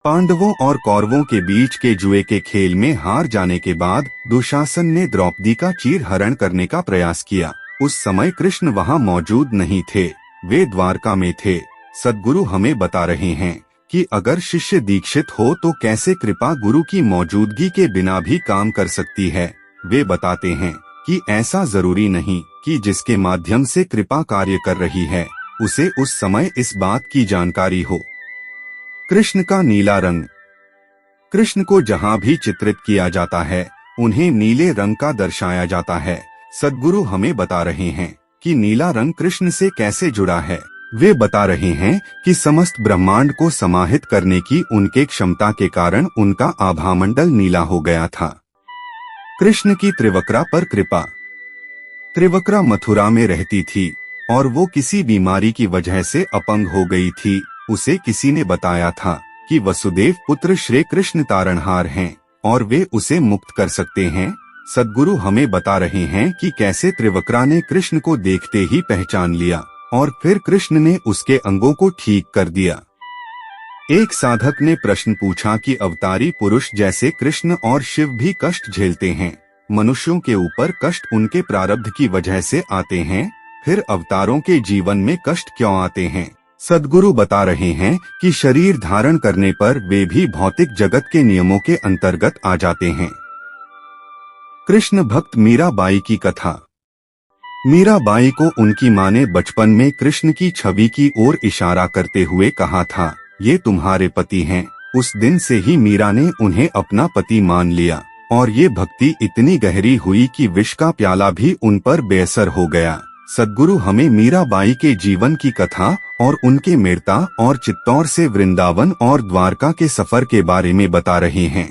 पांडवों और कौरवों के बीच के जुए के खेल में हार जाने के बाद दुशासन ने द्रौपदी का चीरहरण करने का प्रयास किया। उस समय कृष्ण वहां मौजूद नहीं थे, वे द्वारका में थे। सद्गुरु हमें बता रहे हैं कि अगर शिष्य दीक्षित हो तो कैसे कृपा गुरु की मौजूदगी के बिना भी काम कर सकती है। वे बताते हैं कि ऐसा जरूरी नहीं कि जिसके माध्यम से कृपा कार्य कर रही है उसे उस समय इस बात की जानकारी हो। कृष्ण का नीला रंग। कृष्ण को जहाँ भी चित्रित किया जाता है उन्हें नीले रंग का दर्शाया जाता है। सद्गुरु हमें बता रहे हैं कि नीला रंग कृष्ण से कैसे जुड़ा है। वे बता रहे हैं कि समस्त ब्रह्मांड को समाहित करने की उनके क्षमता के कारण उनका आभामंडल नीला हो गया था। कृष्ण की त्रिवक्रा पर कृपा। त्रिवक्रा मथुरा में रहती थी और वो किसी बीमारी की वजह से अपंग हो गई थी। उसे किसी ने बताया था कि वसुदेव पुत्र श्री कृष्ण तारणहार हैं और वे उसे मुक्त कर सकते हैं। सद्गुरु हमें बता रहे हैं कि कैसे त्रिवक्रा ने कृष्ण को देखते ही पहचान लिया और फिर कृष्ण ने उसके अंगों को ठीक कर दिया। एक साधक ने प्रश्न पूछा कि अवतारी पुरुष जैसे कृष्ण और शिव भी कष्ट झेलते हैं, मनुष्यों के ऊपर कष्ट उनके प्रारब्ध की वजह से आते हैं, फिर अवतारों के जीवन में कष्ट क्यों आते हैं। सद्गुरु बता रहे हैं कि शरीर धारण करने पर वे भी भौतिक जगत के नियमों के अंतर्गत आ जाते हैं। कृष्ण भक्त मीराबाई की कथा। मीराबाई को उनकी मां ने बचपन में कृष्ण की छवि की ओर इशारा करते हुए कहा था, ये तुम्हारे पति हैं। उस दिन से ही मीरा ने उन्हें अपना पति मान लिया और ये भक्ति इतनी गहरी हुई कि विष का प्याला भी उन पर बेअसर हो गया। सद्गुरु हमें मीराबाई के जीवन की कथा और उनके मेड़ता और चित्तौड़ से वृंदावन और द्वारका के सफर के बारे में बता रहे हैं।